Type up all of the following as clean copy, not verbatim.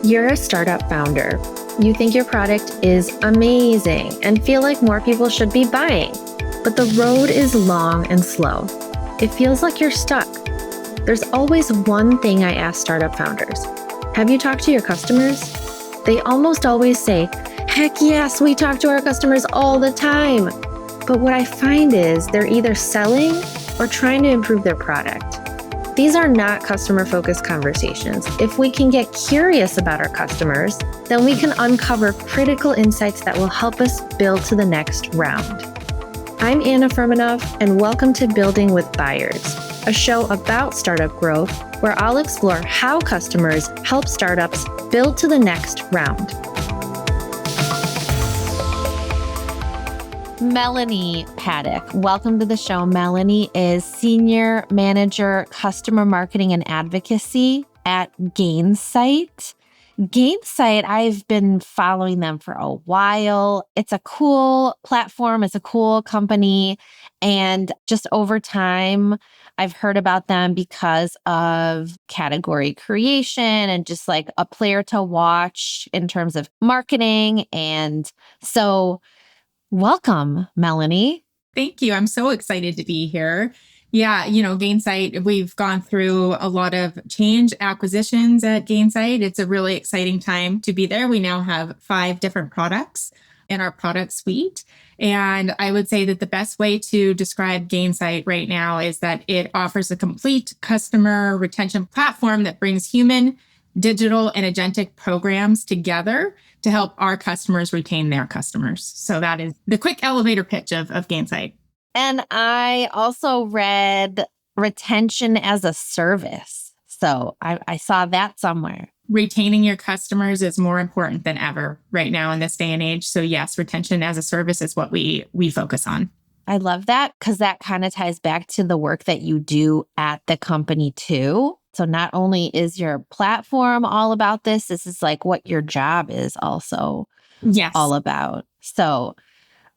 You're a startup founder. You think your product is amazing and feel like more people should be buying, but the road is long and slow. It feels like you're stuck. There's always one thing I ask startup founders. Have you talked to your customers? They almost always say, heck yes, we talk to our customers all the time. But what I find is they're either selling or trying to improve their product. These are not customer-focused conversations. If we can get curious about our customers, then we can uncover critical insights that will help us build to the next round. I'm Anna Firmenov, and welcome to Building with Buyers, a show about startup growth where I'll explore how customers help startups build to the next round. Melanie Paddock, welcome to the show. Melanie is Senior Manager, Customer Marketing and Advocacy at Gainsight. Gainsight, I've been following them for a while. It's a cool platform. It's a cool company. And just over time, I've heard about them because of category creation and just like a player to watch in terms of marketing. And so welcome, Melanie. Thank you. I'm so excited to be here. Yeah, Gainsight, we've gone through a lot of change acquisitions at Gainsight. It's a really exciting time to be there. We now have 5 different products in our product suite. And I would say that the best way to describe Gainsight right now is that it offers a complete customer retention platform that brings human, digital, and agentic programs together to help our customers retain their customers. So that is the quick elevator pitch of Gainsight. And I also read retention as a service. So I saw that somewhere. Retaining your customers is more important than ever right now in this day and age. So yes, retention as a service is what we focus on. I love that because that kind of ties back to the work that you do at the company too. So not only is your platform all about this is like what your job is also all about. So,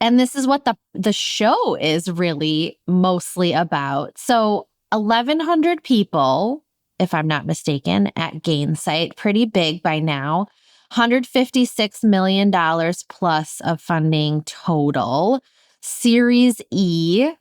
and this is what the show is really mostly about. So 1,100 people, if I'm not mistaken, at Gainsight, pretty big by now, $156 million plus of funding total, Series E.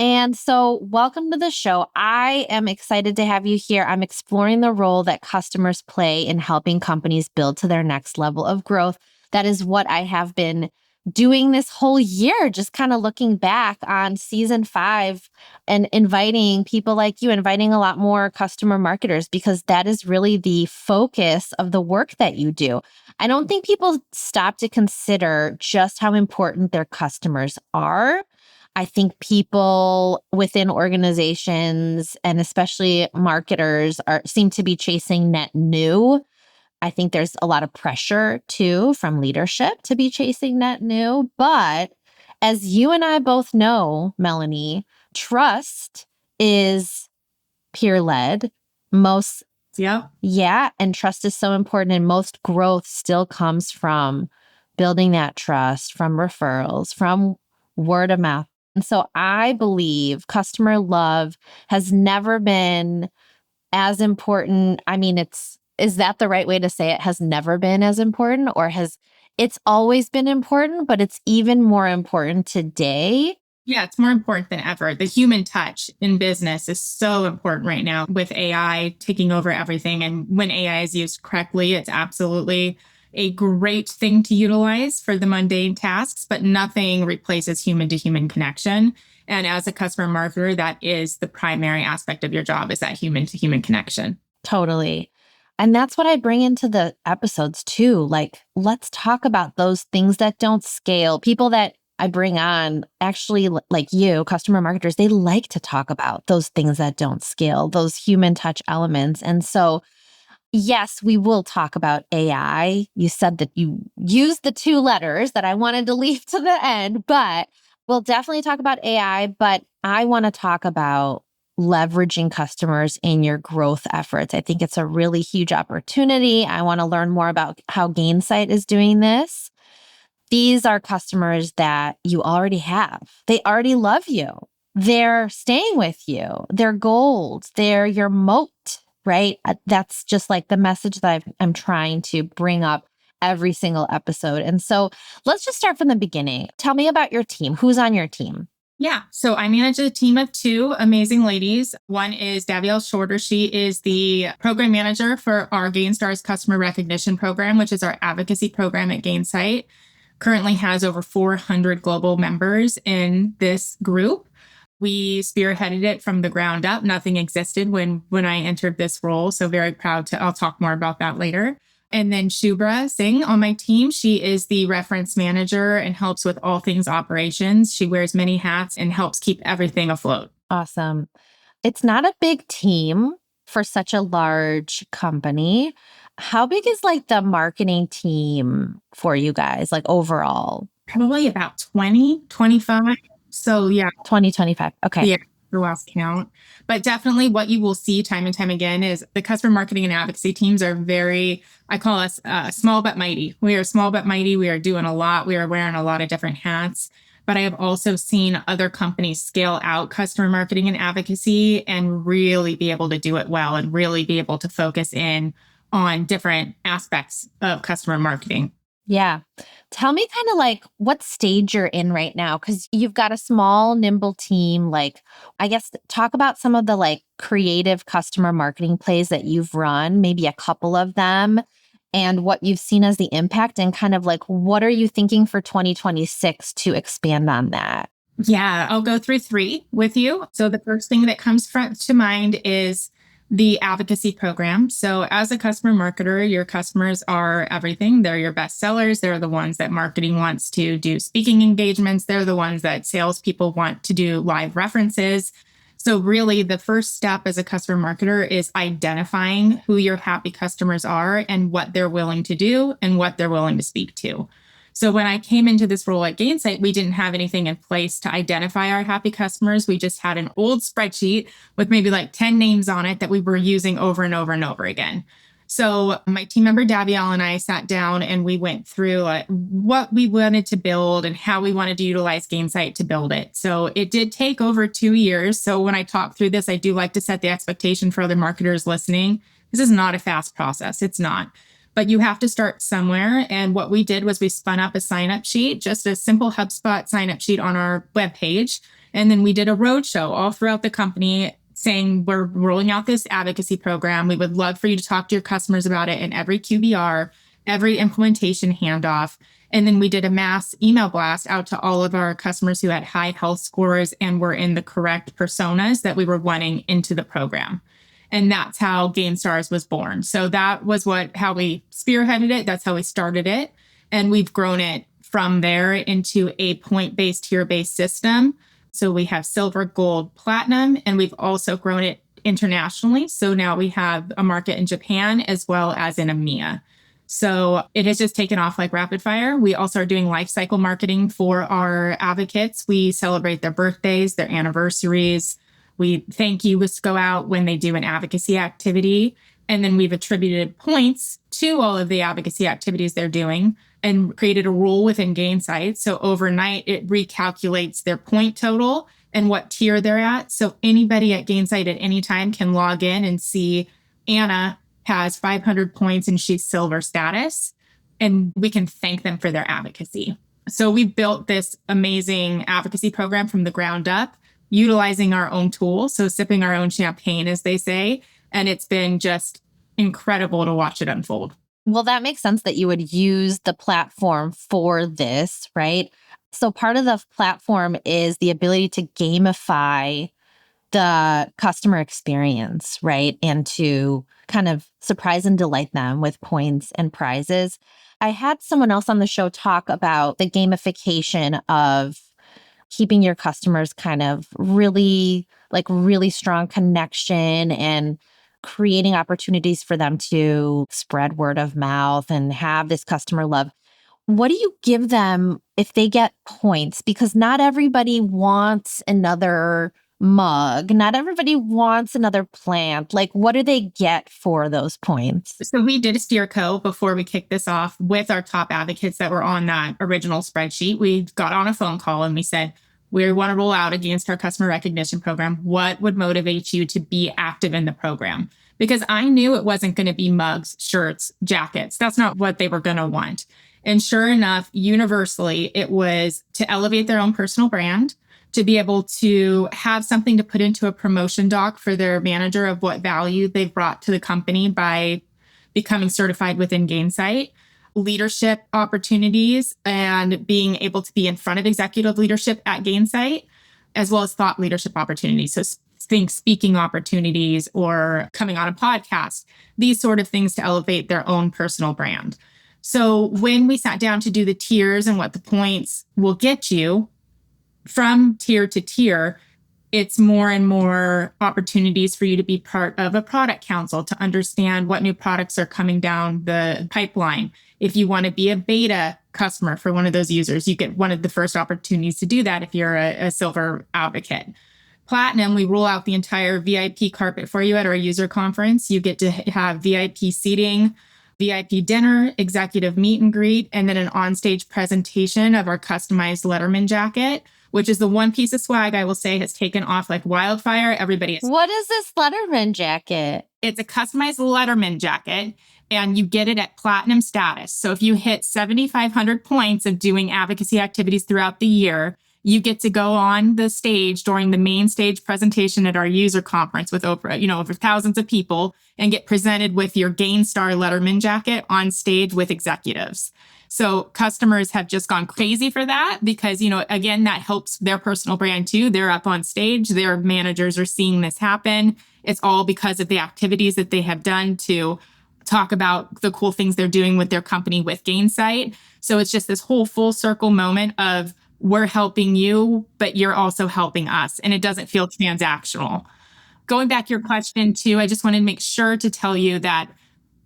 And so welcome to the show. I am excited to have you here. I'm exploring the role that customers play in helping companies build to their next level of growth. That is what I have been doing this whole year, just kind of looking back on season 5 and inviting people like you, inviting a lot more customer marketers, because that is really the focus of the work that you do. I don't think people stop to consider just how important their customers are. I think people within organizations and especially marketers seem to be chasing net new. I think there's a lot of pressure too from leadership to be chasing net new. But as you and I both know, Melanie, trust is peer-led. And trust is so important. And most growth still comes from building that trust, from referrals, from word of mouth. And so I believe customer love has never been as important. I mean, is that the right way to say it? Has never been as important, or it's always been important, but it's even more important today? Yeah, it's more important than ever. The human touch in business is so important right now with AI taking over everything. And when AI is used correctly, it's absolutely a great thing to utilize for the mundane tasks, but nothing replaces human-to-human connection. And as a customer marketer, that is the primary aspect of your job, is that human-to-human connection. Totally. And that's what I bring into the episodes too. Like, let's talk about those things that don't scale. People that I bring on, actually, like you, customer marketers, they like to talk about those things that don't scale, those human touch elements. And so yes, we will talk about AI. You said that you used the 2 letters that I wanted to leave to the end, but we'll definitely talk about AI. But I want to talk about leveraging customers in your growth efforts. I think it's a really huge opportunity. I want to learn more about how Gainsight is doing this. These are customers that you already have. They already love you. They're staying with you. They're gold. They're your moat, right? That's just like the message that I'm trying to bring up every single episode. And so let's just start from the beginning. Tell me about your team. Who's on your team? Yeah. So I manage a team of two amazing ladies. One is Davielle Shorter. She is the program manager for our GainStars customer recognition program, which is our advocacy program at Gainsight. Currently has over 400 global members in this group. We spearheaded it from the ground up. Nothing existed when I entered this role. So very proud to, I'll talk more about that later. And then Shubhra Singh on my team, she is the reference manager and helps with all things operations. She wears many hats and helps keep everything afloat. Awesome. It's not a big team for such a large company. How big is like the marketing team for you guys, like overall? Probably about 20, 25. So yeah, 2025. Okay. yeah, lost count. But definitely what you will see time and time again is the customer marketing and advocacy teams are very, I call us small but mighty. We are small but mighty. We are doing a lot. We are wearing a lot of different hats. But I have also seen other companies scale out customer marketing and advocacy and really be able to do it well and really be able to focus in on different aspects of customer marketing. Yeah. Tell me kind of like what stage you're in right now, because you've got a small, nimble team. Like, I guess talk about some of the like creative customer marketing plays that you've run, maybe a couple of them, and what you've seen as the impact, and kind of like what are you thinking for 2026 to expand on that? Yeah, I'll go through three with you. So the first thing that comes to mind is the advocacy program. So as a customer marketer, your customers are everything. They're your best sellers. They're the ones that marketing wants to do speaking engagements. They're the ones that salespeople want to do live references. So really the first step as a customer marketer is identifying who your happy customers are and what they're willing to do and what they're willing to speak to. So when I came into this role at Gainsight, we didn't have anything in place to identify our happy customers. We just had an old spreadsheet with maybe like 10 names on it that we were using over and over and over again. So my team member Davielle and I sat down and we went through what we wanted to build and how we wanted to utilize Gainsight to build it. So it did take over 2 years. So when I talk through this, I do like to set the expectation for other marketers listening. This is not a fast process. It's not. But you have to start somewhere. And what we did was we spun up a sign-up sheet, just a simple HubSpot sign-up sheet on our webpage. And then we did a roadshow all throughout the company saying, we're rolling out this advocacy program. We would love for you to talk to your customers about it in every QBR, every implementation handoff. And then we did a mass email blast out to all of our customers who had high health scores and were in the correct personas that we were wanting into the program. And that's how GainStars was born. So that was how we spearheaded it. That's how we started it. And we've grown it from there into a point-based, tier-based system. So we have silver, gold, platinum, and we've also grown it internationally. So now we have a market in Japan as well as in EMEA. So it has just taken off like rapid fire. We also are doing life cycle marketing for our advocates. We celebrate their birthdays, their anniversaries. We thank yous go out when they do an advocacy activity. And then we've attributed points to all of the advocacy activities they're doing and created a rule within Gainsight. So overnight, it recalculates their point total and what tier they're at. So anybody at Gainsight at any time can log in and see Anna has 500 points and she's silver status. And we can thank them for their advocacy. So we've built this amazing advocacy program from the ground up, utilizing our own tools, so sipping our own champagne, as they say. And it's been just incredible to watch it unfold. Well, that makes sense that you would use the platform for this, right? So part of the platform is the ability to gamify the customer experience, right? And to kind of surprise and delight them with points and prizes. I had someone else on the show talk about the gamification of keeping your customers kind of really strong connection and creating opportunities for them to spread word of mouth and have this customer love. What do you give them if they get points? Because not everybody wants another mug. Not everybody wants another plant. Like, what do they get for those points? So we did a steer co before we kicked this off with our top advocates that were on that original spreadsheet. We got on a phone call and we said, we want to roll out against our customer recognition program. What would motivate you to be active in the program? because I knew it wasn't going to be mugs, shirts, jackets. That's not what they were going to want. And sure enough, universally, it was to elevate their own personal brand, to be able to have something to put into a promotion doc for their manager of what value they've brought to the company by becoming certified within Gainsight, leadership opportunities, and being able to be in front of executive leadership at Gainsight, as well as thought leadership opportunities. So think speaking opportunities or coming on a podcast, these sort of things to elevate their own personal brand. So when we sat down to do the tiers and what the points will get you, from tier to tier, it's more and more opportunities for you to be part of a product council to understand what new products are coming down the pipeline. If you want to be a beta customer for one of those users, you get one of the first opportunities to do that if you're a silver advocate. Platinum, we roll out the entire VIP carpet for you at our user conference. You get to have VIP seating, VIP dinner, executive meet and greet, and then an onstage presentation of our customized Letterman jacket, which is the one piece of swag I will say has taken off like wildfire. Everybody is. What is this Letterman jacket? It's a customized Letterman jacket, and you get it at platinum status. So if you hit 7,500 points of doing advocacy activities throughout the year, you get to go on the stage during the main stage presentation at our user conference with over thousands of people and get presented with your Gainstar Letterman jacket on stage with executives. So customers have just gone crazy for that because, again, that helps their personal brand too. They're up on stage. Their managers are seeing this happen. It's all because of the activities that they have done to talk about the cool things they're doing with their company with Gainsight. So it's just this whole full circle moment of we're helping you, but you're also helping us. And it doesn't feel transactional. Going back to your question too, I just wanted to make sure to tell you that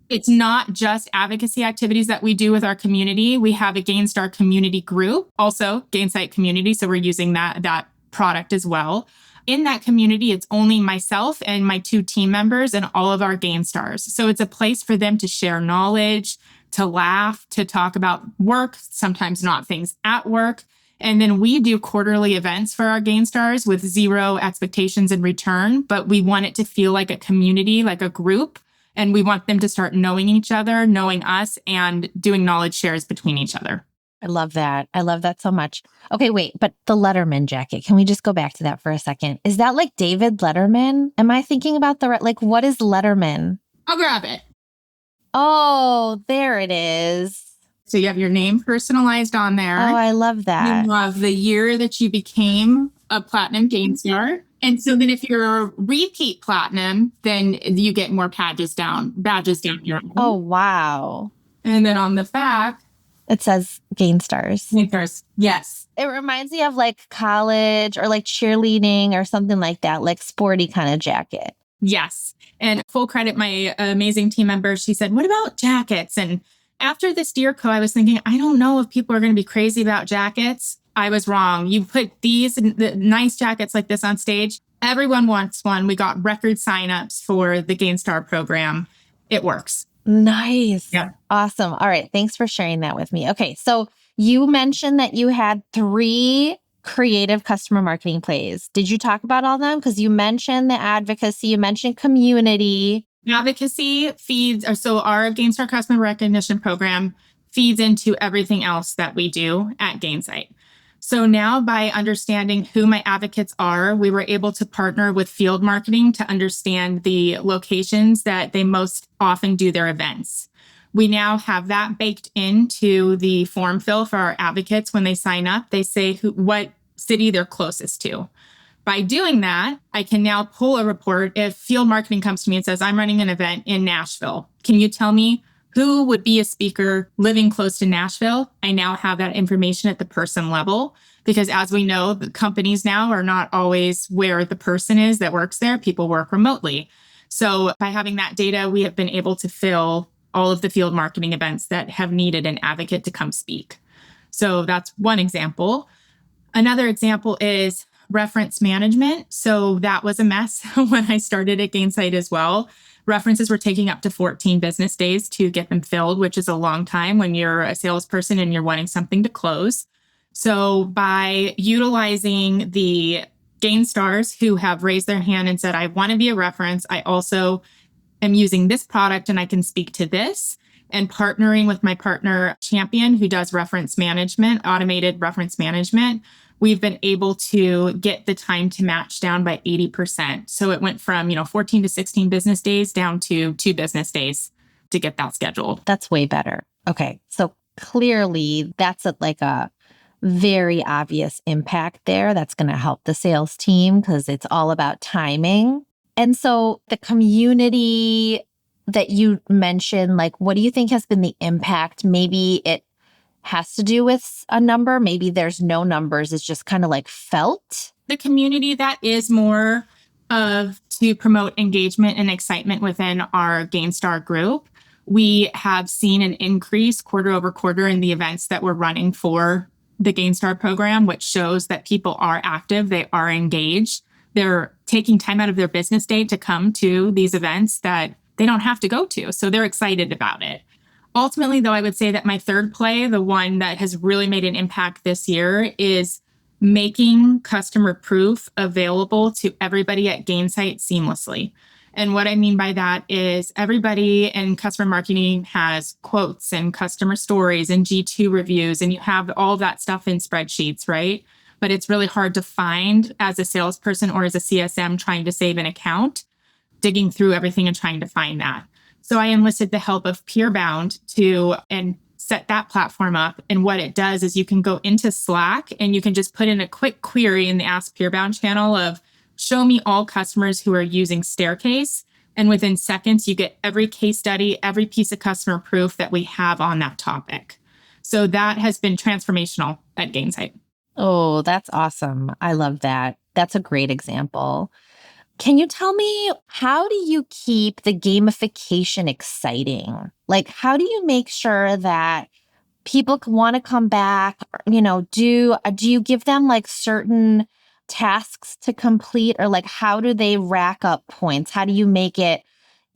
it's not just advocacy activities that we do with our community. We have a Gainstar community group, also Gainsight community. So we're using that product as well. In that community, it's only myself and my 2 team members and all of our Gainstars. So it's a place for them to share knowledge, to laugh, to talk about work, sometimes not things at work. And then we do quarterly events for our Gainstars with zero expectations in return, but we want it to feel like a community, like a group. And we want them to start knowing each other, knowing us, and doing knowledge shares between each other. I love that. I love that so much. Okay, wait, but the Letterman jacket, can we just go back to that for a second? Is that like David Letterman? Am I thinking about what is Letterman? I'll grab it. Oh, there it is. So you have your name personalized on there. Oh, I love that. You have the year that you became a platinum Gainstar. And so then if you're a repeat platinum, then you get more badges down your own. Oh, wow. And then on the back, it says Gainstars. Yes. It reminds me of like college or like cheerleading or something like that, like sporty kind of jacket. Yes. And full credit, my amazing team member, she said, what about jackets? And after this DearCo, I was thinking, I don't know if people are going to be crazy about jackets. I was wrong. You put these nice jackets like this on stage. Everyone wants one. We got record signups for the Gainstar program. It works. Nice. Yeah. Awesome. All right. Thanks for sharing that with me. Okay. So you mentioned that you had 3 creative customer marketing plays. Did you talk about all of them? Because you mentioned the advocacy, you mentioned community. Advocacy feeds, so our Gainstar customer recognition program feeds into everything else that we do at Gainsight. So now by understanding who my advocates are, we were able to partner with field marketing to understand the locations that they most often do their events. We now have that baked into the form fill for our advocates. When they sign up, they say what city they're closest to. By doing that, I can now pull a report. If field marketing comes to me and says, I'm running an event in Nashville, can you tell me who would be a speaker living close to Nashville? I now have that information at the person level, because as we know, the companies now are not always where the person is that works there. People work remotely. So by having that data, we have been able to fill all of the field marketing events that have needed an advocate to come speak. So that's one example. Another example is reference management. So that was a mess when I started at Gainsight as well. References were taking up to 14 business days to get them filled, which is a long time when you're a salesperson and you're wanting something to close. So by utilizing the Gainstars who have raised their hand and said, I want to be a reference, I also am using this product and I can speak to this. And partnering with my partner Champion, who does reference management, automated reference management, we've been able to get the time to match down by 80%. So it went from, 14 to 16 business days down to 2 business days to get that scheduled. That's way better. Okay. So clearly that's like a very obvious impact there. That's going to help the sales team because it's all about timing. And so the community that you mentioned, like, what do you think has been the impact? Maybe it has to do with a number. Maybe there's no numbers. It's just kind of like felt. The community that is more of to promote engagement and excitement within our GainStar group. We have seen an increase quarter over quarter in the events that we're running for the GainStar program, which shows that people are active, they are engaged, they're taking time out of their business day to come to these events that they don't have to go to. So they're excited about it. Ultimately, though, I would say that my third play, the one that has really made an impact this year, is making customer proof available to everybody at Gainsight seamlessly. And what I mean by that is everybody in customer marketing has quotes and customer stories and G2 reviews, and you have all of that stuff in spreadsheets, right? But it's really hard to find as a salesperson or as a CSM trying to save an account, digging through everything and trying to find that. So I enlisted the help of Peerbound and set that platform up. And what it does is you can go into Slack and you can just put in a quick query in the Ask Peerbound channel of show me all customers who are using Staircase. And within seconds, you get every case study, every piece of customer proof that we have on that topic. So that has been transformational at Gainsight. Oh, that's awesome. I love that. That's a great example. Can you tell me, how do you keep the gamification exciting? Like, how do you make sure that people want to come back? Do you give them like certain tasks to complete, or like how do they rack up points? How do you make it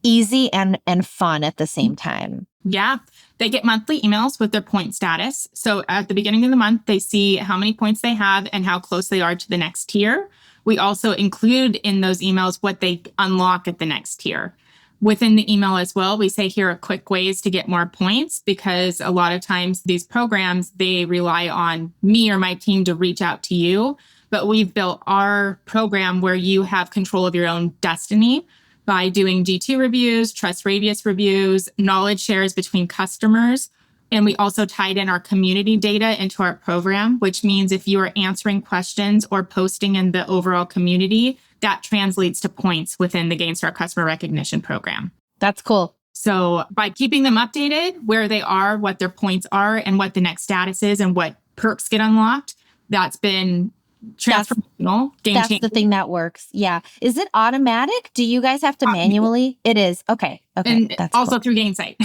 easy and fun at the same time? Yeah, they get monthly emails with their point status. So at the beginning of the month, they see how many points they have and how close they are to the next tier. We also include in those emails what they unlock at the next tier. Within the email as well, we say here are quick ways to get more points, because a lot of times these programs, they rely on me or my team to reach out to you. But we've built our program where you have control of your own destiny by doing G2 reviews, trust radius reviews, knowledge shares between customers. And we also tied in our community data into our program, which means if you are answering questions or posting in the overall community, that translates to points within the Gainsight customer recognition program. That's cool. So by keeping them updated, where they are, what their points are, and what the next status is, and what perks get unlocked, that's been transformational. That's the thing that works. Yeah. Is it automatic? Do you guys have to manually? It is. Okay. And that's also cool. Through Gainsight.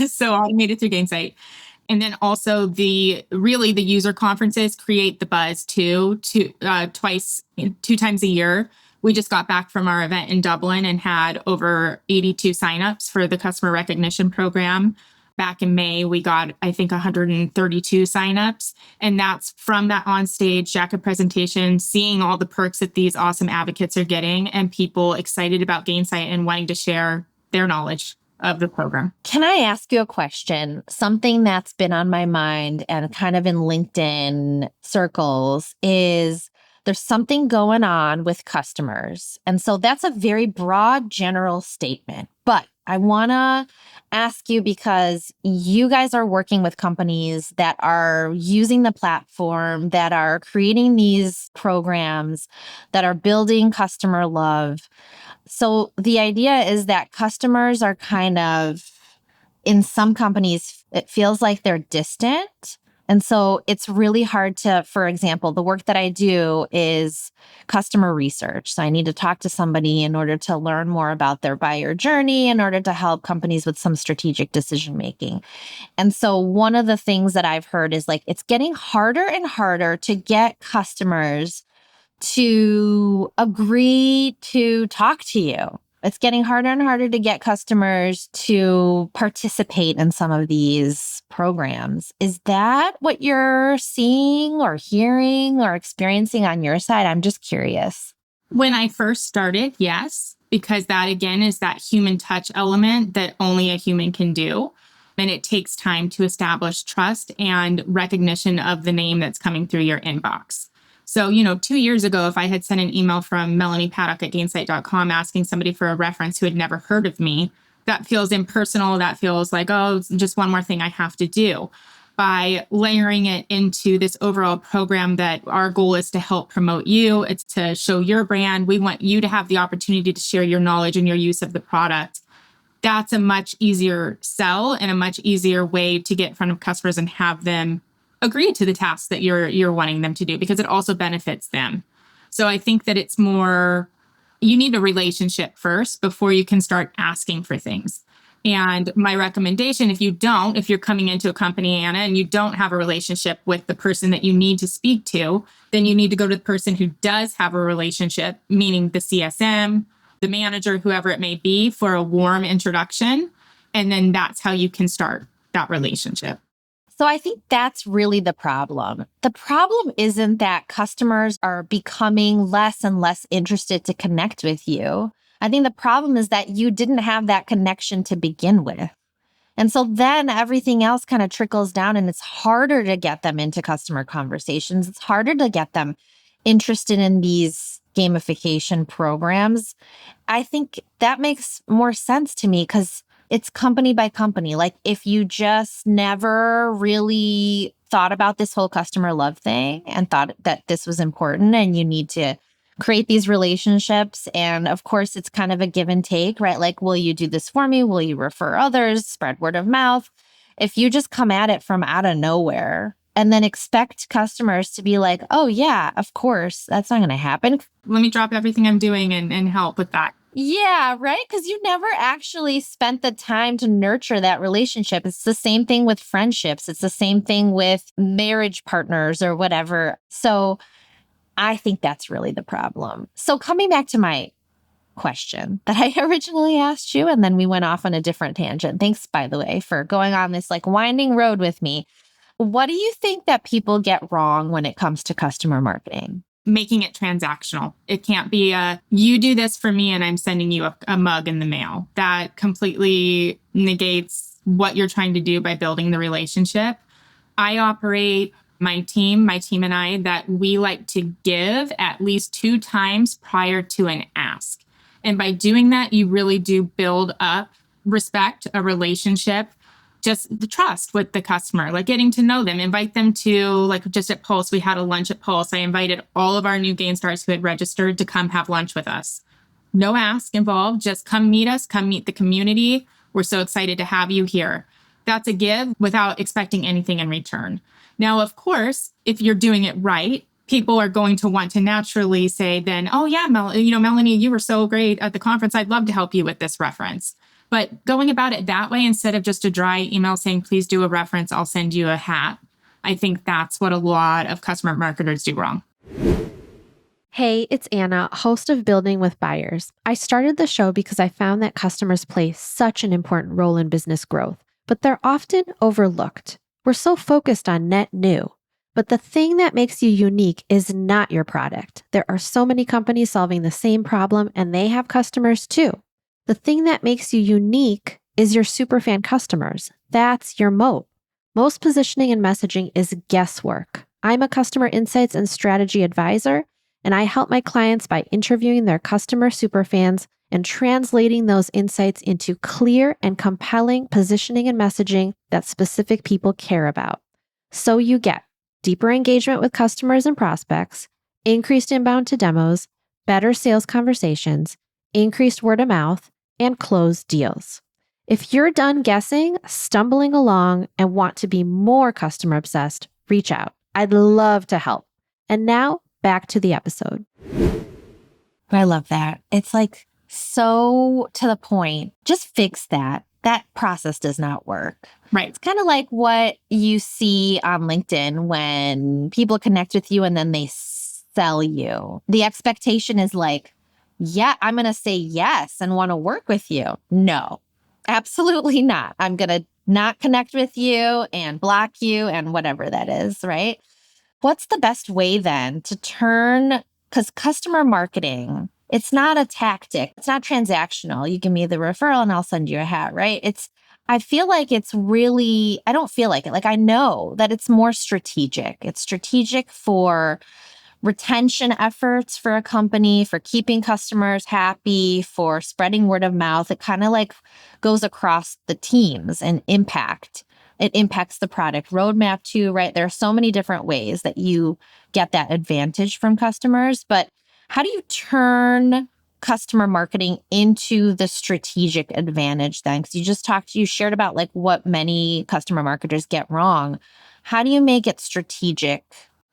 So automated through Gainsight. And then also the user conferences create the buzz too, 2 times a year. We just got back from our event in Dublin and had over 82 signups for the customer recognition program. Back in May, we got, I think, 132 signups. And that's from that on-stage jacket presentation, seeing all the perks that these awesome advocates are getting and people excited about Gainsight and wanting to share their knowledge of the program. Can I ask you a question? Something that's been on my mind and kind of in LinkedIn circles is there's something going on with customers. And so that's a very broad general statement. But I want to ask you, because you guys are working with companies that are using the platform, that are creating these programs, that are building customer love. So the idea is that customers are kind of, in some companies, it feels like they're distant. And so it's really hard to, for example, the work that I do is customer research. So I need to talk to somebody in order to learn more about their buyer journey, in order to help companies with some strategic decision making. And so one of the things that I've heard is like, it's getting harder and harder to get customers to agree to talk to you. It's getting harder and harder to get customers to participate in some of these programs. Is that what you're seeing or hearing or experiencing on your side? I'm just curious. When I first started, yes. because that, again, is that human touch element that only a human can do. And it takes time to establish trust and recognition of the name that's coming through your inbox. So, 2 years ago, if I had sent an email from Melanie Paddock at Gainsight.com asking somebody for a reference who had never heard of me, that feels impersonal. That feels like, oh, it's just one more thing I have to do. By layering it into this overall program that our goal is to help promote you, it's to show your brand. We want you to have the opportunity to share your knowledge and your use of the product. That's a much easier sell and a much easier way to get in front of customers and have them agree to the tasks that you're wanting them to do, because it also benefits them. So I think that it's more, you need a relationship first before you can start asking for things. And my recommendation, if you're coming into a company, Anna, and you don't have a relationship with the person that you need to speak to, then you need to go to the person who does have a relationship, meaning the CSM, the manager, whoever it may be, for a warm introduction. And then that's how you can start that relationship. So I think that's really the problem. The problem isn't that customers are becoming less and less interested to connect with you. I think the problem is that you didn't have that connection to begin with. And so then everything else kind of trickles down, and it's harder to get them into customer conversations. It's harder to get them interested in these gamification programs. I think that makes more sense to me because it's company by company. Like if you just never really thought about this whole customer love thing and thought that this was important and you need to create these relationships. And of course, it's kind of a give and take, right? Like, will you do this for me? Will you refer others? Spread word of mouth. If you just come at it from out of nowhere and then expect customers to be like, oh yeah, of course, that's not going to happen. Let me drop everything I'm doing and help with that. Yeah, right? Because you never actually spent the time to nurture that relationship. It's the same thing with friendships. It's the same thing with marriage partners or whatever. So I think that's really the problem. So coming back to my question that I originally asked you, and then we went off on a different tangent. Thanks, by the way, for going on this like winding road with me. What do you think that people get wrong when it comes to customer marketing? Making it transactional. It can't be you do this for me and I'm sending you a mug in the mail. That completely negates what you're trying to do by building the relationship. I operate my team and I, that we like to give at least 2 times prior to an ask. And by doing that, you really do build up respect, a relationship, just the trust with the customer, like getting to know them, invite them to, like just at Pulse, we had a lunch at Pulse. I invited all of our new Gainstars who had registered to come have lunch with us. No ask involved, just come meet us, come meet the community. We're so excited to have you here. That's a give without expecting anything in return. Now, of course, if you're doing it right, people are going to want to naturally say then, oh yeah, Melanie, you were so great at the conference. I'd love to help you with this reference. But going about it that way, instead of just a dry email saying, please do a reference, I'll send you a hat. I think that's what a lot of customer marketers do wrong. Hey, it's Anna, host of Building with Buyers. I started the show because I found that customers play such an important role in business growth, but they're often overlooked. We're so focused on net new. But the thing that makes you unique is not your product. There are so many companies solving the same problem, and they have customers too. The thing that makes you unique is your superfan customers. That's your moat. Most positioning and messaging is guesswork. I'm a customer insights and strategy advisor, and I help my clients by interviewing their customer superfans and translating those insights into clear and compelling positioning and messaging that specific people care about. So you get deeper engagement with customers and prospects, increased inbound to demos, better sales conversations, increased word of mouth, and closed deals. If you're done guessing, stumbling along, and want to be more customer obsessed, reach out. I'd love to help. And now back to the episode. I love that. It's like so to the point. Just fix that. That process does not work. Right. It's kind of like what you see on LinkedIn when people connect with you and then they sell you. The expectation is like, yeah, I'm going to say yes and want to work with you. No, absolutely not. I'm going to not connect with you and block you and whatever that is, right? What's the best way then to turn, because customer marketing It's not a tactic. It's not transactional. You give me the referral and I'll send you a hat, right? I feel like it's really, I don't feel like it. Like I know that it's more strategic. It's strategic for retention efforts for a company, for keeping customers happy, for spreading word of mouth. It kind of like goes across the teams and impact. It impacts the product roadmap too, right? There are so many different ways that you get that advantage from customers. But how do you turn customer marketing into the strategic advantage then? Because you shared about like what many customer marketers get wrong. How do you make it strategic?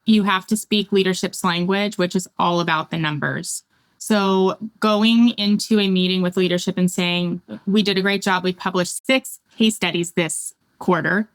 You have to speak leadership's language, which is all about the numbers. So going into a meeting with leadership and saying, we did a great job. We published 6 case studies this quarter.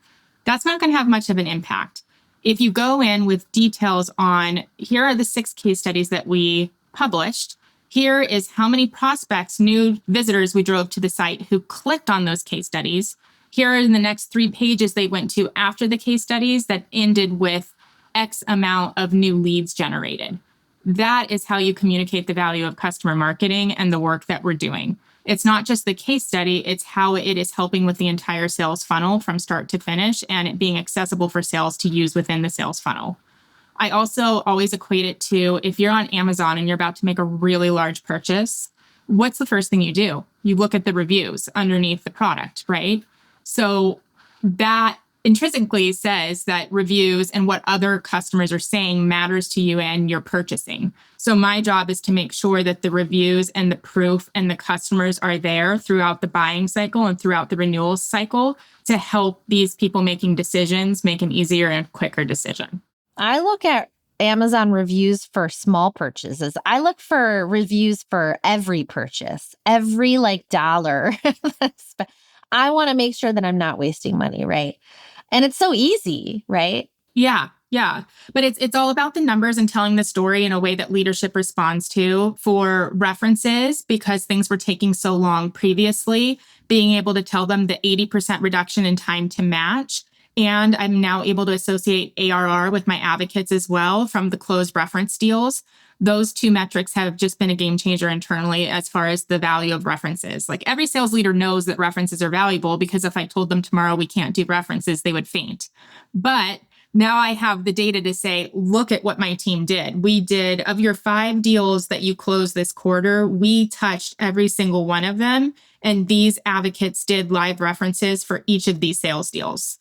That's not going to have much of an impact. If you go in with details on, here are the 6 case studies that we published. Here is how many prospects, new visitors we drove to the site who clicked on those case studies. Here are in the next 3 pages they went to after the case studies that ended with X amount of new leads generated. That is how you communicate the value of customer marketing and the work that we're doing. It's not just the case study, it's how it is helping with the entire sales funnel from start to finish and it being accessible for sales to use within the sales funnel. I also always equate it to if you're on Amazon and you're about to make a really large purchase, what's the first thing you do? You look at the reviews underneath the product, right? So that intrinsically says that reviews and what other customers are saying matters to you and your purchasing. So my job is to make sure that the reviews and the proof and the customers are there throughout the buying cycle and throughout the renewal cycle to help these people making decisions make an easier and quicker decision. I look at Amazon reviews for small purchases. I look for reviews for every purchase, every like dollar. I want to make sure that I'm not wasting money, right? And it's so easy, right? Yeah. But it's all about the numbers and telling the story in a way that leadership responds to. For references, because things were taking so long previously, being able to tell them the 80% reduction in time to match. And I'm now able to associate ARR with my advocates as well from the closed reference deals. Those 2 metrics have just been a game changer internally as far as the value of references. Like every sales leader knows that references are valuable because if I told them tomorrow we can't do references, they would faint. But now I have the data to say, look at what my team did. We did, of your 5 deals that you closed this quarter, we touched every single one of them. And these advocates did live references for each of these sales deals.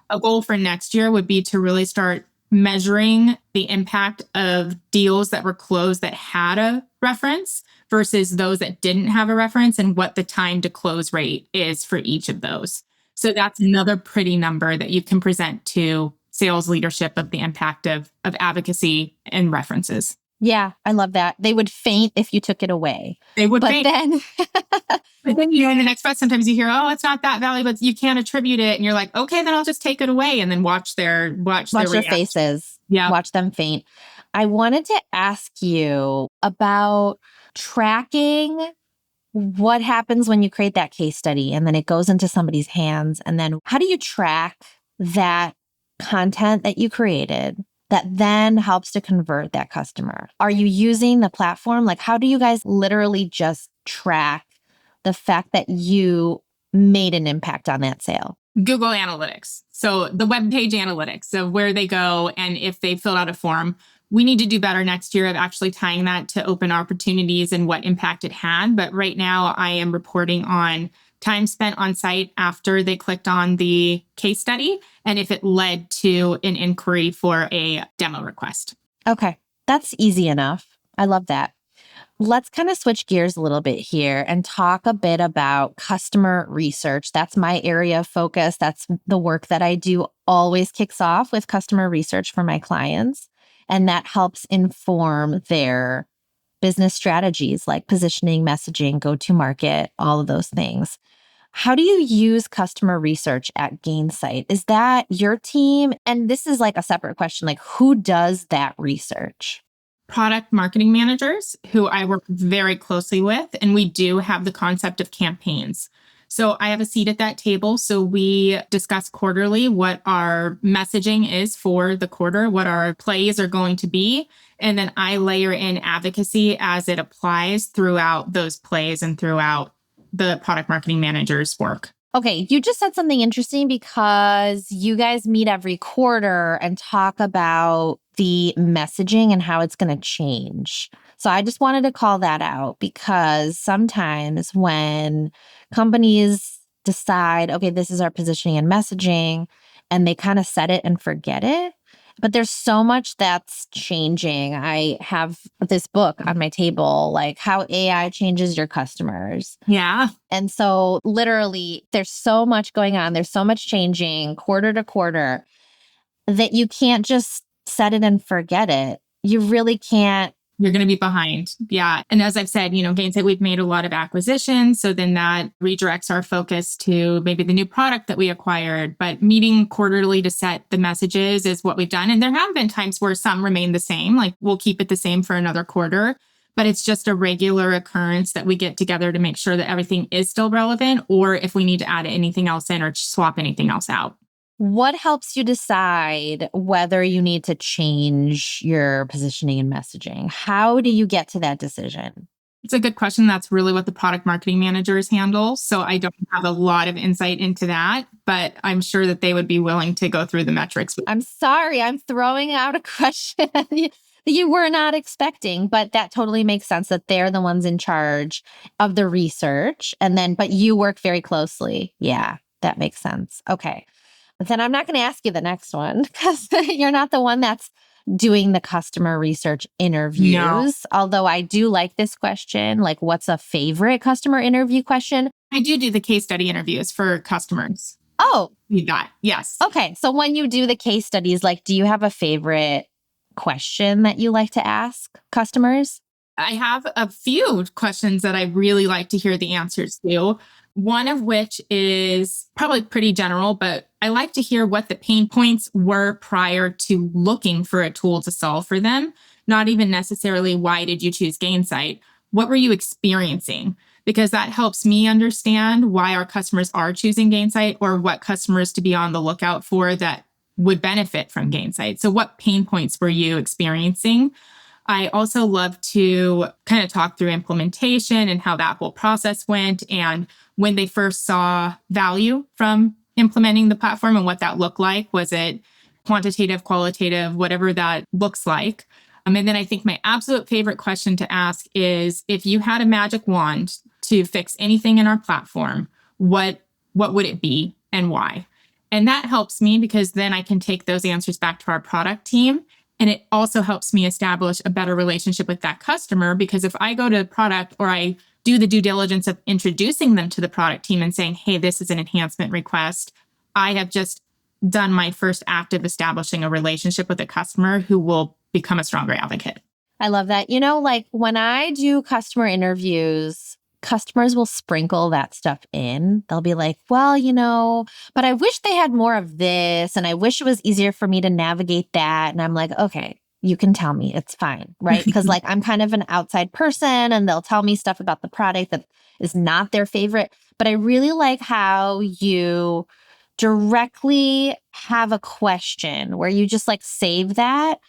A goal for next year would be to really start measuring the impact of deals that were closed that had a reference versus those that didn't have a reference and what the time to close rate is for each of those. So that's another pretty number that you can present to sales leadership of the impact of advocacy and references. Yeah, I love that. They would faint if you took it away. They would But faint. then But then, in the next breath, sometimes you hear, oh, it's not that valuable. You can't attribute it. And you're like, okay, then I'll just take it away and then watch their their faces. Yeah. Watch them faint. I wanted to ask you about tracking what happens when you create that case study and then it goes into somebody's hands. And then how do you track that content that you created that then helps to convert that customer? Are you using the platform? Like, how do you guys literally just track the fact that you made an impact on that sale? Google Analytics. So the web page analytics of where they go and if they filled out a form. We need to do better next year of actually tying that to open opportunities and what impact it had. But right now I am reporting on time spent on site after they clicked on the case study and if it led to an inquiry for a demo request. Okay, that's easy enough. I love that. Let's kind of switch gears a little bit here and talk a bit about customer research. That's my area of focus. That's the work that I do always kicks off with customer research for my clients. And that helps inform their business strategies like positioning, messaging, go-to-market, all of those things. How do you use customer research at Gainsight? Is that your team? And this is like a separate question, like who does that research? Product marketing managers who I work very closely with, and we do have the concept of campaigns. So I have a seat at that table. So we discuss quarterly what our messaging is for the quarter, what our plays are going to be. And then I layer in advocacy as it applies throughout those plays and throughout the product marketing manager's work. Okay, you just said something interesting because you guys meet every quarter and talk about the messaging and how it's going to change. So I just wanted to call that out because sometimes when companies decide, okay, this is our positioning and messaging, and they kind of set it and forget it. But there's so much that's changing. I have this book on my table, like How AI Changes Your Customers. Yeah. And so literally there's so much going on. There's so much changing quarter to quarter that you can't just set it and forget it. You really can't. You're going to be behind. Yeah. And as I've said, Gainsight, we've made a lot of acquisitions. So then that redirects our focus to maybe the new product that we acquired. But meeting quarterly to set the messages is what we've done. And there have been times where some remain the same, like we'll keep it the same for another quarter. But it's just a regular occurrence that we get together to make sure that everything is still relevant, or if we need to add anything else in or swap anything else out. What helps you decide whether you need to change your positioning and messaging? How do you get to that decision? It's a good question. That's really what the product marketing managers handle. So I don't have a lot of insight into that, but I'm sure that they would be willing to go through the metrics. I'm sorry, I'm throwing out a question that you were not expecting, but that totally makes sense that they're the ones in charge of the research. But you work very closely. Yeah, that makes sense. Okay. Then I'm not going to ask you the next one because you're not the one that's doing the customer research interviews. No. Although I do like this question, like what's a favorite customer interview question? I do the case study interviews for customers. Oh, You got, yes. okay. So when you do the case studies, like, do you have a favorite question that you like to ask customers? I have a few questions that I really like to hear the answers to. One of which is probably pretty general, but I like to hear what the pain points were prior to looking for a tool to solve for them. Not even necessarily why did you choose Gainsight? What were you experiencing? Because that helps me understand why our customers are choosing Gainsight or what customers to be on the lookout for that would benefit from Gainsight. So what pain points were you experiencing? I also love to kind of talk through implementation and how that whole process went and when they first saw value from implementing the platform and what that looked like. Was it quantitative, qualitative, whatever that looks like? And then I think my absolute favorite question to ask is, if you had a magic wand to fix anything in our platform, what would it be and why? And that helps me because then I can take those answers back to our product team. And it also helps me establish a better relationship with that customer, because if I go to product or I do the due diligence of introducing them to the product team and saying, hey, this is an enhancement request, I have just done my first act of establishing a relationship with a customer who will become a stronger advocate. I love that. Like when I do customer interviews, customers will sprinkle that stuff in. They'll be like, well, but I wish they had more of this. And I wish it was easier for me to navigate that. And I'm like, okay, you can tell me, it's fine, right? Because like I'm kind of an outside person and they'll tell me stuff about the product that is not their favorite. But I really like how you directly have a question where you just like save that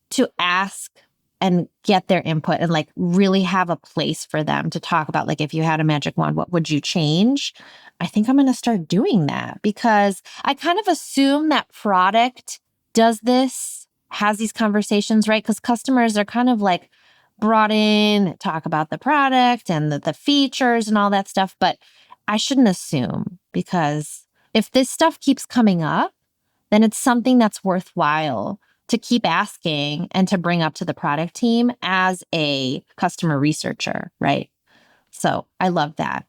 to ask and get their input and like really have a place for them to talk about, like, if you had a magic wand, what would you change? I think I'm going to start doing that because I kind of assume that product does this, has these conversations, right? Because customers are kind of like brought in, talk about the product and the features and all that stuff. But I shouldn't assume, because if this stuff keeps coming up, then it's something that's worthwhile to keep asking and to bring up to the product team as a customer researcher, right? So I love that.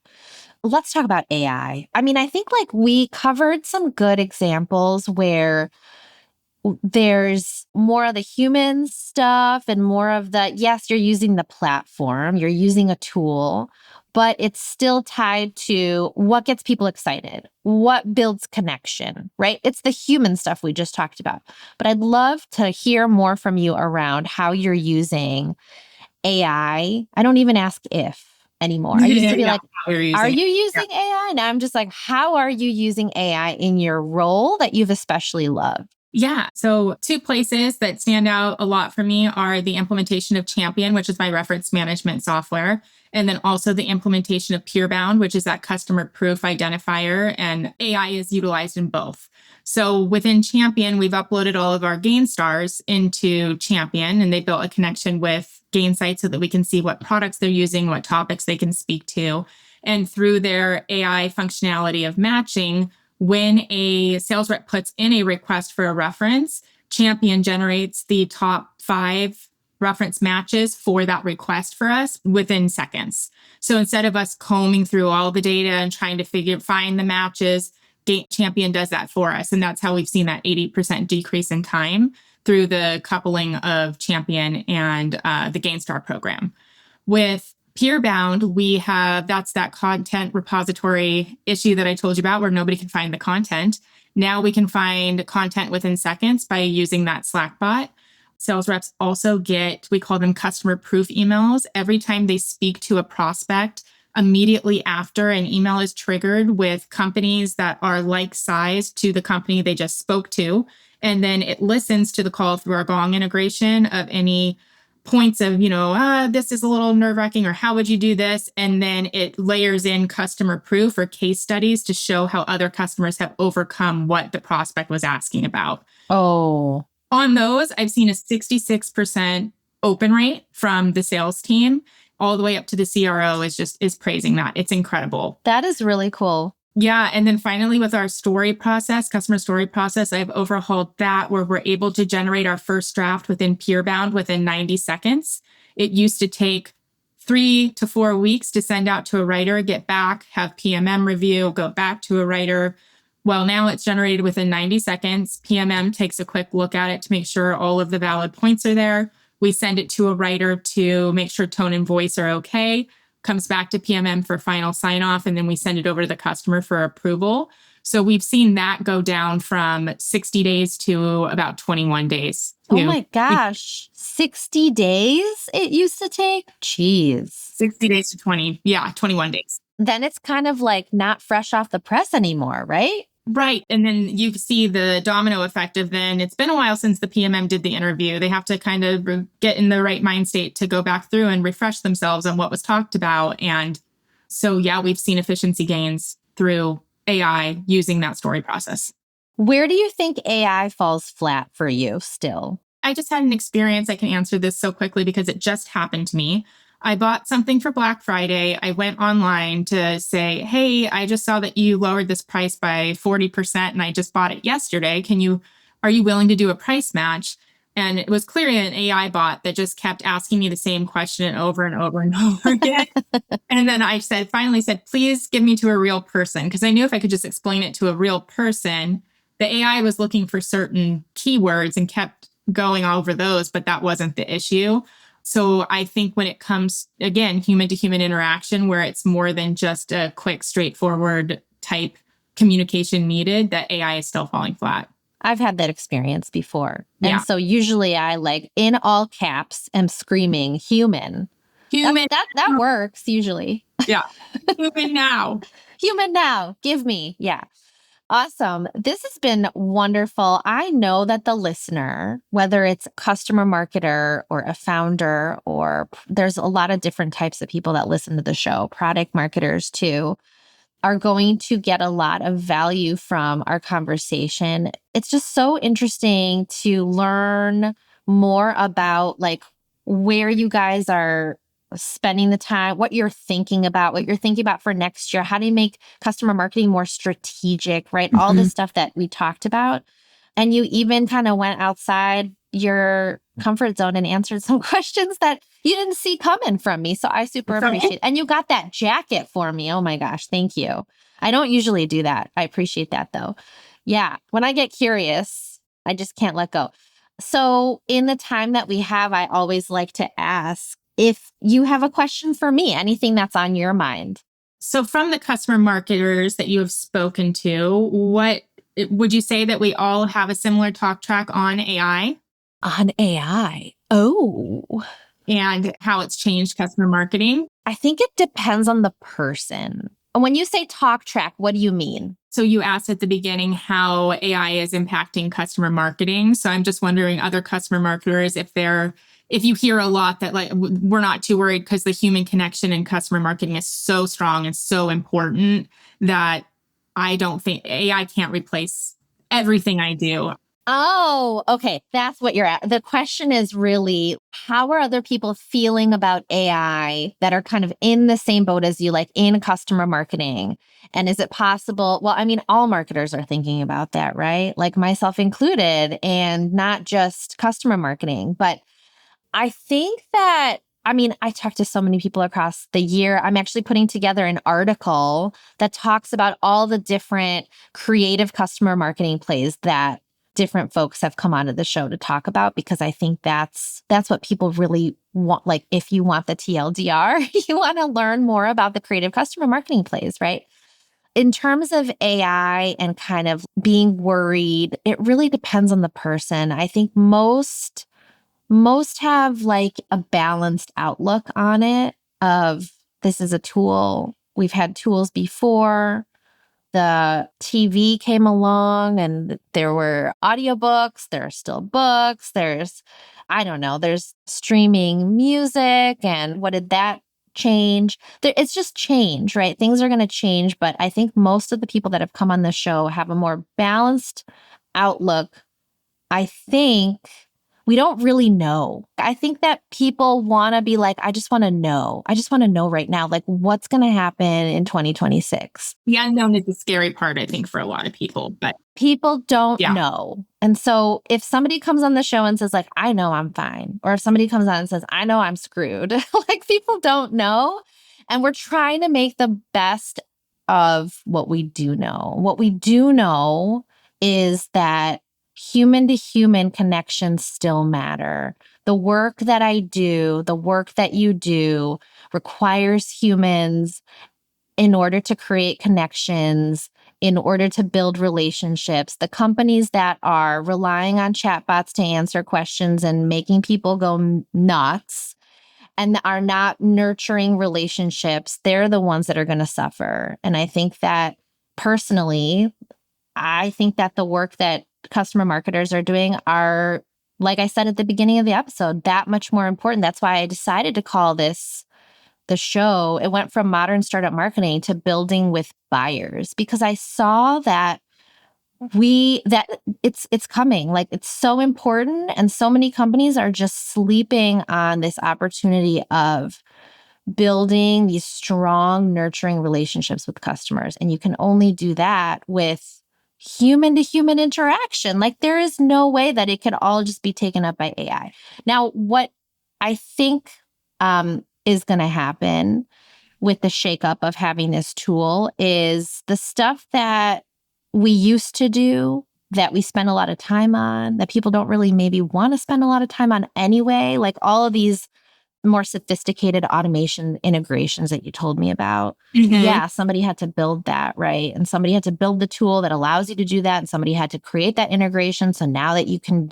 Let's talk about AI. I mean, I think like we covered some good examples where there's more of the human stuff and more of the, yes, you're using the platform, you're using a tool, but it's still tied to what gets people excited, what builds connection, right? It's the human stuff we just talked about. But I'd love to hear more from you around how you're using AI. I don't even ask if, anymore. I used to be like, we're are using you it. using AI? Now I'm just like, how are you using AI in your role that you've especially loved? Yeah. So 2 places that stand out a lot for me are the implementation of Champion, which is my reference management software, and then also the implementation of PeerBound, which is that customer proof identifier, and AI is utilized in both. So within Champion, we've uploaded all of our Gain stars into Champion, and they built a connection with Gainsight so that we can see what products they're using, what topics they can speak to. And through their AI functionality of matching, when a sales rep puts in a request for a reference, Champion generates the top 5 reference matches for that request for us within seconds. So instead of us combing through all the data and trying to find the matches, Champion does that for us. And that's how we've seen that 80% decrease in time through the coupling of Champion and the Gainstar program. With PeerBound, that's that content repository issue that I told you about where nobody can find the content. Now we can find content within seconds by using that Slack bot. Sales reps also we call them customer proof emails. Every time they speak to a prospect, immediately after an email is triggered with companies that are like size to the company they just spoke to. And then it listens to the call through our Gong integration of any points of, this is a little nerve-wracking, or how would you do this? And then it layers in customer proof or case studies to show how other customers have overcome what the prospect was asking about. Oh, On those, I've seen a 66% open rate from the sales team, all the way up to the CRO is praising that. It's incredible. that is really cool. Yeah. And then finally, with our customer story process, I've overhauled that where we're able to generate our first draft within PeerBound within 90 seconds. It used to take 3 to 4 weeks to send out to a writer, get back, have PMM review, go back to a writer. Well, now it's generated within 90 seconds. PMM takes a quick look at it to make sure all of the valid points are there. We send it to a writer to make sure tone and voice are okay. Comes back to PMM for final sign off, and then we send it over to the customer for approval. So we've seen that go down from 60 days to about 21 days. Oh my gosh. 60 days it used to take? Jeez. 60 days to 21 days. Then it's kind of like not fresh off the press anymore, right? Right. And then you see the domino effect of then it's been a while since the PMM did the interview. They have to kind of get in the right mind state to go back through and refresh themselves on what was talked about. And so, we've seen efficiency gains through AI using that story process. Where do you think AI falls flat for you still? I just had an experience. I can answer this so quickly because it just happened to me. I bought something for Black Friday. I went online to say, hey, I just saw that you lowered this price by 40% and I just bought it yesterday. Are you willing to do a price match? And it was clearly an AI bot that just kept asking me the same question over and over and over again. And then I finally said, please give me to a real person. Because I knew if I could just explain it to a real person, the AI was looking for certain keywords and kept going over those, but that wasn't the issue. So I think when it comes, again, human to human interaction, where it's more than just a quick, straightforward type communication needed, that AI is still falling flat. I've had that experience before. Yeah. And so usually I in all caps am screaming human. That works usually. Yeah. Human now. Human now. Give me. Yeah. Awesome. This has been wonderful. I know that the listener, whether it's a customer marketer or a founder, or there's a lot of different types of people that listen to the show, product marketers too, are going to get a lot of value from our conversation. It's just so interesting to learn more about where you guys are spending the time, what you're thinking about for next year. How do you make customer marketing more strategic, right? All the stuff that we talked about. And you even kind of went outside your comfort zone and answered some questions that you didn't see coming from me. So I super appreciate it. And you got that jacket for me. Oh my gosh. Thank you. I don't usually do that. I appreciate that though. Yeah. When I get curious, I just can't let go. So in the time that we have, I always like to ask if you have a question for me, anything that's on your mind. So from the customer marketers that you have spoken to, what would you say that we all have a similar talk track on AI? On AI? Oh, and how it's changed customer marketing. I think it depends on the person. When you say talk track, what do you mean? So you asked at the beginning how AI is impacting customer marketing. So I'm just wondering, other customer marketers, if you hear a lot that like, we're not too worried because the human connection in customer marketing is so strong and so important that I don't think AI can't replace everything I do. Oh, okay. That's what you're at. The question is really, how are other people feeling about AI that are kind of in the same boat as you, like in customer marketing? And is it possible? Well, I mean, all marketers are thinking about that, right? Like myself included, and not just customer marketing. But I think that, I mean, I talked to so many people across the year. I'm actually putting together an article that talks about all the different creative customer marketing plays that different folks have come onto the show to talk about, because I think that's what people really want. Like, if you want the TLDR, you want to learn more about the creative customer marketing plays, right? In terms of AI and kind of being worried, it really depends on the person. I think most have like a balanced outlook on it of, this is a tool. We've had tools before. The TV came along and there were audiobooks, there are still books, there's streaming music. And what did that change? It's just change, right? Things are going to change. But I think most of the people that have come on the show have a more balanced outlook. I think we don't really know. I think that people want to be like, I just want to know. I just want to know right now, like, what's going to happen in 2026. The unknown is the scary part, I think, for a lot of people, but people don't know. And so if somebody comes on the show and says like, I know I'm fine, or if somebody comes on and says, I know I'm screwed, like, people don't know. And we're trying to make the best of what we do know. What we do know is that human to human connections still matter. The work that I do, the work that you do, requires humans in order to create connections, in order to build relationships. The companies that are relying on chatbots to answer questions and making people go nuts and are not nurturing relationships, they're the ones that are going to suffer. And I think that personally, I think that the work that customer marketers are doing are, like I said at the beginning of the episode, that much more important. That's why I decided to call this the show. It went from modern startup marketing to building with buyers, because I saw that it's coming. Like, it's so important. And so many companies are just sleeping on this opportunity of building these strong, nurturing relationships with customers. And you can only do that with human to human interaction. Like, there is no way that it could all just be taken up by AI. Now, what I think is going to happen with the shakeup of having this tool is the stuff that we used to do, that we spend a lot of time on, that people don't really maybe want to spend a lot of time on anyway, like all of these more sophisticated automation integrations that you told me about. Mm-hmm. Yeah, somebody had to build that, right? And somebody had to build the tool that allows you to do that. And somebody had to create that integration. So now that you can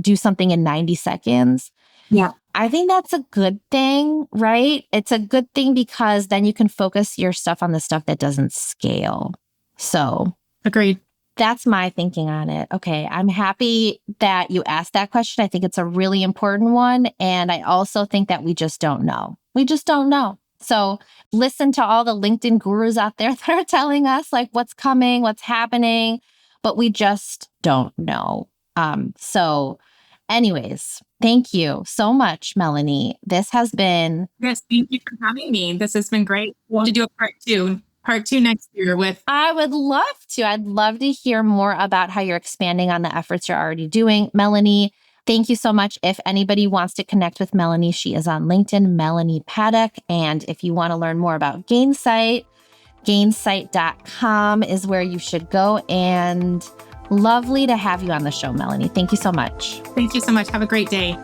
do something in 90 seconds. Yeah. I think that's a good thing, right? It's a good thing because then you can focus your stuff on the stuff that doesn't scale. So, agreed. That's my thinking on it. Okay, I'm happy that you asked that question. I think it's a really important one. And I also think that we just don't know. We just don't know. So listen to all the LinkedIn gurus out there that are telling us like what's coming, what's happening, but we just don't know. So anyways, thank you so much, Melanie. This has been... Yes, thank you for having me. This has been great. We'll do a part two next year with... I would love to. I'd love to hear more about how you're expanding on the efforts you're already doing. Melanie, thank you so much. If anybody wants to connect with Melanie, she is on LinkedIn, Melanie Paddock. And if you want to learn more about Gainsight, Gainsight.com is where you should go. And lovely to have you on the show, Melanie. Thank you so much. Thank you so much. Have a great day.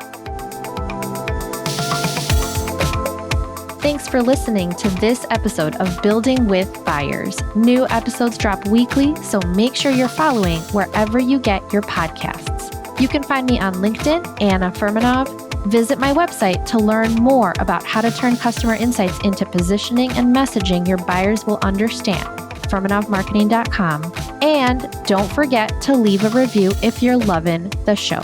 Thanks for listening to this episode of Building with Buyers. New episodes drop weekly, so make sure you're following wherever you get your podcasts. You can find me on LinkedIn, Anna Furmanov, Visit my website to learn more about how to turn customer insights into positioning and messaging your buyers will understand. FirminoffMarketing.com. And don't forget to leave a review if you're loving the show.